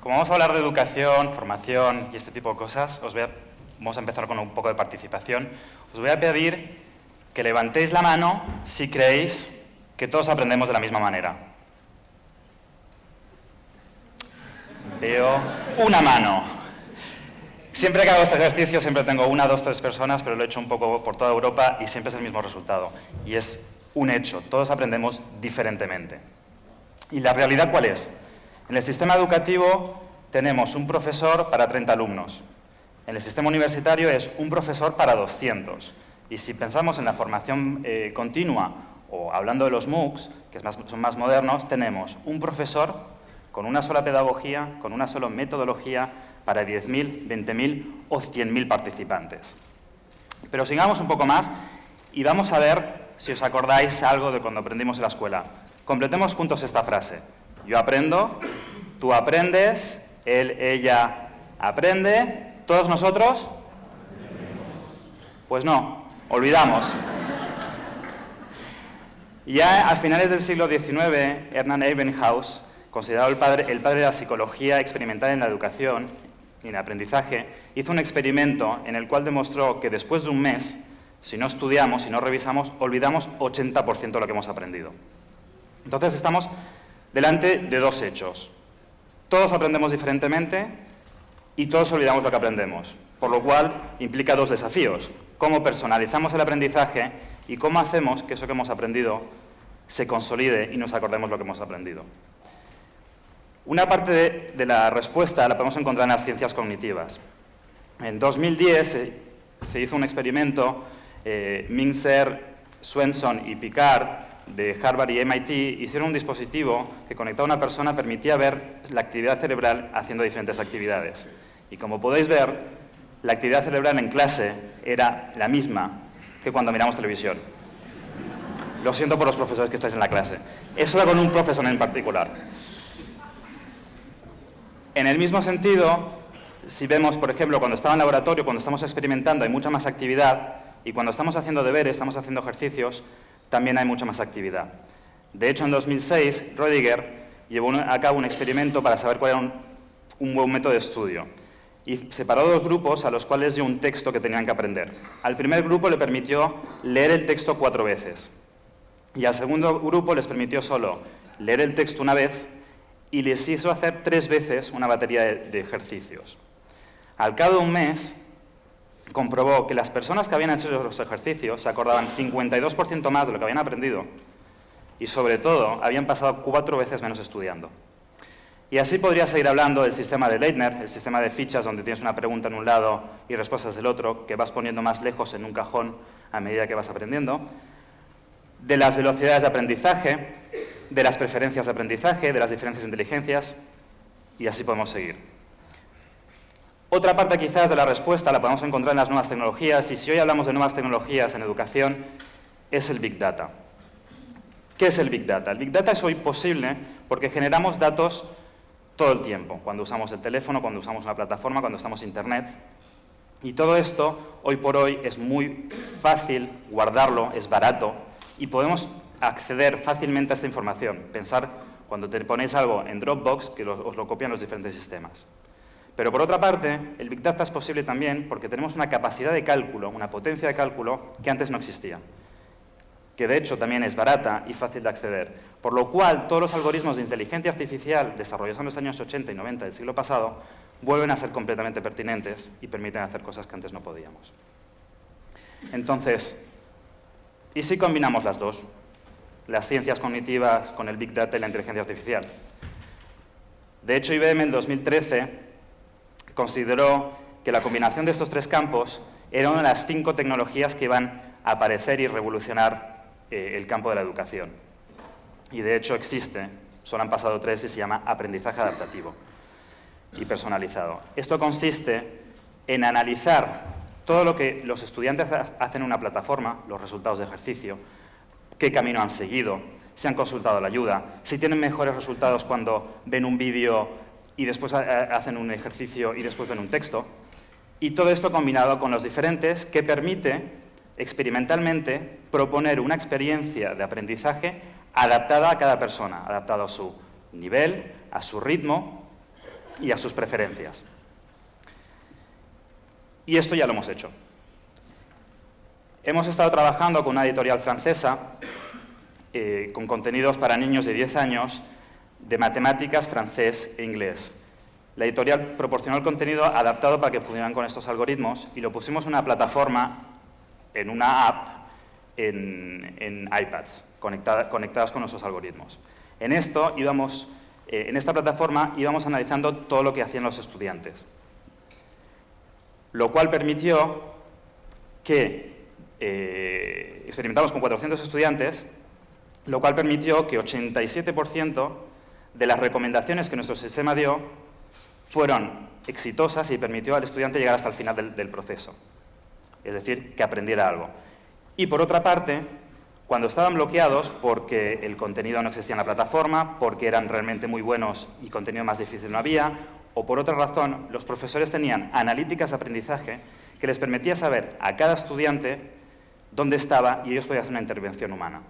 Como vamos a hablar de educación, formación y este tipo de cosas, vamos a empezar con un poco de participación. Os voy a pedir que levantéis la mano si creéis que todos aprendemos de la misma manera. Veo una mano. Siempre que hago este ejercicio siempre tengo 1, 2, 3 personas, pero lo he hecho un poco por toda Europa y siempre es el mismo resultado. Y es un hecho, todos aprendemos diferentemente. ¿Y la realidad cuál es? En el sistema educativo tenemos un profesor para 30 alumnos. En el sistema universitario es un profesor para 200. Y si pensamos en la formación continua o hablando de los MOOCs, que son más modernos, tenemos un profesor con una sola pedagogía, con una sola metodología para 10.000, 20.000 o 100.000 participantes. Pero sigamos un poco más y vamos a ver si os acordáis algo de cuando aprendimos en la escuela. Completemos juntos esta frase. Yo aprendo, tú aprendes, él, ella aprende, ¿todos nosotros? Pues no, olvidamos. Ya a finales del siglo XIX, Hernán Ebbinghaus, considerado el padre de la psicología experimental en la educación y en el aprendizaje, hizo un experimento en el cual demostró que después de un mes, si no estudiamos, si no revisamos, olvidamos 80% de lo que hemos aprendido. Entonces estamos delante de dos hechos. Todos aprendemos diferentemente y todos olvidamos lo que aprendemos, por lo cual implica dos desafíos: cómo personalizamos el aprendizaje y cómo hacemos que eso que hemos aprendido se consolide y nos acordemos lo que hemos aprendido. Una parte de la respuesta la podemos encontrar en las ciencias cognitivas. En 2010 se hizo un experimento, Mincer, Swenson y Picard, de Harvard y MIT, hicieron un dispositivo que conectado a una persona permitía ver la actividad cerebral haciendo diferentes actividades. Y como podéis ver, la actividad cerebral en clase era la misma que cuando miramos televisión. Lo siento por los profesores que estáis en la clase. Eso era con un profesor en particular. En el mismo sentido, si vemos, por ejemplo, cuando estaba en laboratorio, cuando estamos experimentando, hay mucha más actividad, y cuando estamos haciendo deberes, estamos haciendo ejercicios, también hay mucha más actividad. De hecho, en 2006, Rödiger llevó a cabo un experimento para saber cuál era un buen método de estudio. Y separó dos grupos a los cuales dio un texto que tenían que aprender. Al primer grupo le permitió leer el texto 4 veces. Y al segundo grupo les permitió solo leer el texto una vez y les hizo hacer 3 veces una batería de ejercicios. Al cabo de un mes, comprobó que las personas que habían hecho los ejercicios se acordaban 52% más de lo que habían aprendido y, sobre todo, habían pasado 4 veces menos estudiando. Y así podría seguir hablando del sistema de Leitner, el sistema de fichas donde tienes una pregunta en un lado y respuestas del otro, que vas poniendo más lejos en un cajón a medida que vas aprendiendo, de las velocidades de aprendizaje, de las preferencias de aprendizaje, de las diferentes inteligencias, y así podemos seguir. Otra parte quizás de la respuesta la podemos encontrar en las nuevas tecnologías, y si hoy hablamos de nuevas tecnologías en educación, es el Big Data. ¿Qué es el Big Data? El Big Data es hoy posible porque generamos datos todo el tiempo, cuando usamos el teléfono, cuando usamos una plataforma, cuando usamos Internet. Y todo esto, hoy por hoy, es muy fácil guardarlo, es barato, y podemos acceder fácilmente a esta información. Pensar cuando te ponéis algo en Dropbox, que os lo copian los diferentes sistemas. Pero por otra parte, el Big Data es posible también porque tenemos una capacidad de cálculo, una potencia de cálculo que antes no existía, que de hecho también es barata y fácil de acceder. Por lo cual, todos los algoritmos de inteligencia artificial desarrollados en los años 80 y 90 del siglo pasado vuelven a ser completamente pertinentes y permiten hacer cosas que antes no podíamos. Entonces, ¿y si combinamos las dos? Las ciencias cognitivas con el Big Data y la inteligencia artificial. De hecho, IBM en 2013 consideró que la combinación de estos 3 campos era una de las 5 tecnologías que iban a aparecer y revolucionar el campo de la educación. Y de hecho existe, solo han pasado 3 y se llama aprendizaje adaptativo y personalizado. Esto consiste en analizar todo lo que los estudiantes hacen en una plataforma, los resultados de ejercicio, qué camino han seguido, si han consultado la ayuda, si tienen mejores resultados cuando ven un vídeo y después hacen un ejercicio y después ven un texto. Y todo esto combinado con los diferentes que permite experimentalmente proponer una experiencia de aprendizaje adaptada a cada persona, adaptada a su nivel, a su ritmo y a sus preferencias. Y esto ya lo hemos hecho. Hemos estado trabajando con una editorial francesa con contenidos para niños de 10 años de matemáticas, francés e inglés. La editorial proporcionó el contenido adaptado para que funcionaran con estos algoritmos y lo pusimos en una plataforma, en una app, en iPads, conectadas con nuestros algoritmos. En esta plataforma íbamos analizando todo lo que hacían los estudiantes, lo cual permitió que experimentamos con 400 estudiantes, lo cual permitió que 87% de las recomendaciones que nuestro sistema dio fueron exitosas y permitió al estudiante llegar hasta el final del proceso. Es decir, que aprendiera algo. Y por otra parte, cuando estaban bloqueados porque el contenido no existía en la plataforma, porque eran realmente muy buenos y contenido más difícil no había, o por otra razón, los profesores tenían analíticas de aprendizaje que les permitía saber a cada estudiante dónde estaba y ellos podían hacer una intervención humana.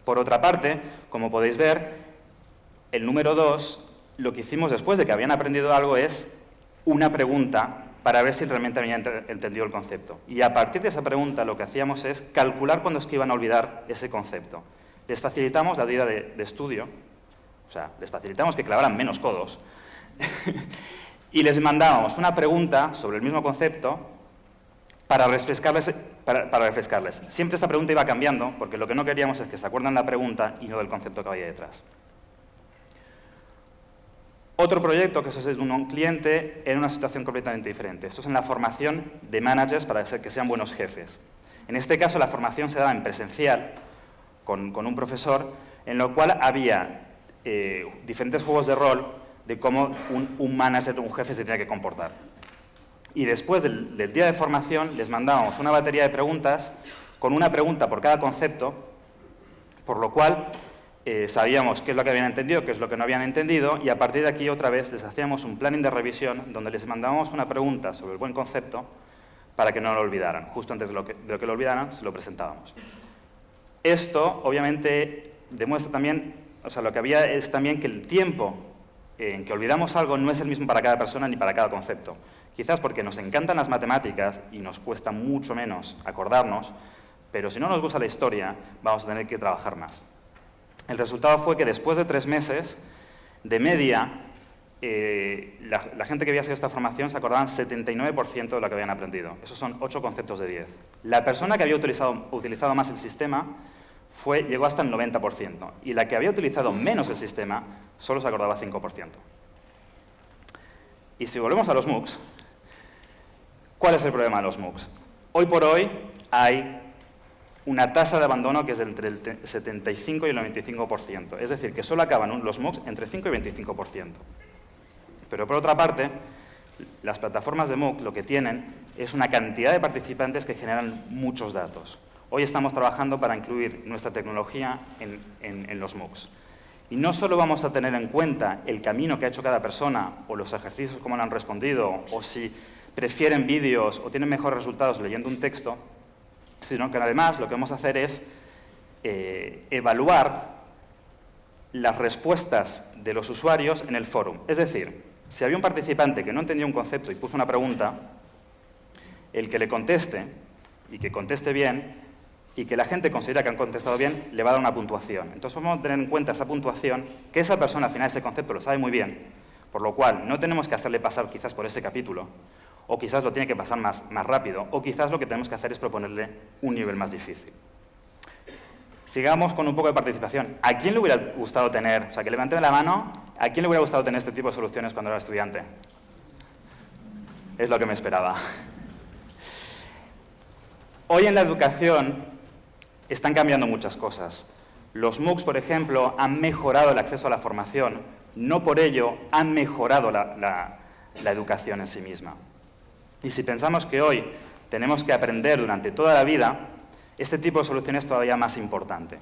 Por otra parte, como podéis ver, el número 2, lo que hicimos después de que habían aprendido algo es una pregunta para ver si realmente habían entendido el concepto. Y a partir de esa pregunta lo que hacíamos es calcular cuándo es que iban a olvidar ese concepto. Les facilitamos la vida de estudio, o sea, les facilitamos que clavaran menos codos, y les mandábamos una pregunta sobre el mismo concepto para refrescarles. Siempre esta pregunta iba cambiando, porque lo que no queríamos es que se acuerden la pregunta y no del concepto que había detrás. Otro proyecto, que eso es de un cliente, era una situación completamente diferente. Esto es en la formación de managers para que sean buenos jefes. En este caso, la formación se daba en presencial, con un profesor, en lo cual había diferentes juegos de rol de cómo un manager, un jefe, se tenía que comportar. Y después del día de formación, les mandábamos una batería de preguntas, con una pregunta por cada concepto, por lo cual sabíamos qué es lo que habían entendido, qué es lo que no habían entendido, y a partir de aquí otra vez les hacíamos un planning de revisión donde les mandábamos una pregunta sobre el buen concepto para que no lo olvidaran. Justo antes de lo que lo olvidaran, se lo presentábamos. Esto, obviamente, demuestra también, o sea, lo que había es también que el tiempo en que olvidamos algo no es el mismo para cada persona ni para cada concepto. Quizás porque nos encantan las matemáticas y nos cuesta mucho menos acordarnos, pero si no nos gusta la historia, vamos a tener que trabajar más. El resultado fue que después de 3 meses, de media, la gente que había seguido esta formación se acordaban 79% de lo que habían aprendido. Esos son 8 conceptos de 10. La persona que había utilizado más el sistema llegó hasta el 90%, y la que había utilizado menos el sistema solo se acordaba 5%. Y si volvemos a los MOOCs, ¿cuál es el problema de los MOOCs? Hoy por hoy hay una tasa de abandono que es entre el 75 y el 95%. Es decir, que solo acaban los MOOCs entre 5 y 25%. Pero por otra parte, las plataformas de MOOC lo que tienen es una cantidad de participantes que generan muchos datos. Hoy estamos trabajando para incluir nuestra tecnología en los MOOCs. Y no solo vamos a tener en cuenta el camino que ha hecho cada persona, o los ejercicios cómo lo han respondido, o si prefieren vídeos o tienen mejores resultados leyendo un texto, sino que además lo que vamos a hacer es evaluar las respuestas de los usuarios en el foro. Es decir, si había un participante que no entendía un concepto y puso una pregunta, el que le conteste, y que conteste bien, y que la gente considera que han contestado bien, le va a dar una puntuación. Entonces vamos a tener en cuenta esa puntuación, que esa persona al final ese concepto lo sabe muy bien, por lo cual no tenemos que hacerle pasar quizás por ese capítulo, o quizás lo tiene que pasar más rápido, o quizás lo que tenemos que hacer es proponerle un nivel más difícil. Sigamos con un poco de participación. ¿A quién le hubiera gustado tener, o sea, que levanten la mano, a quién le hubiera gustado tener este tipo de soluciones cuando era estudiante? Es lo que me esperaba. Hoy en la educación están cambiando muchas cosas. Los MOOCs, por ejemplo, han mejorado el acceso a la formación, no por ello han mejorado la educación en sí misma. Y si pensamos que hoy tenemos que aprender durante toda la vida, este tipo de solución es todavía más importante.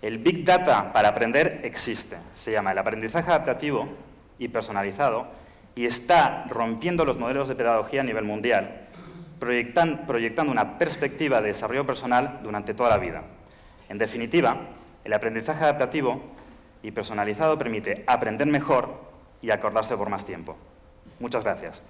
El Big Data para aprender existe, se llama el aprendizaje adaptativo y personalizado, y está rompiendo los modelos de pedagogía a nivel mundial, proyectando una perspectiva de desarrollo personal durante toda la vida. En definitiva, el aprendizaje adaptativo y personalizado permite aprender mejor y acordarse por más tiempo. Muchas gracias.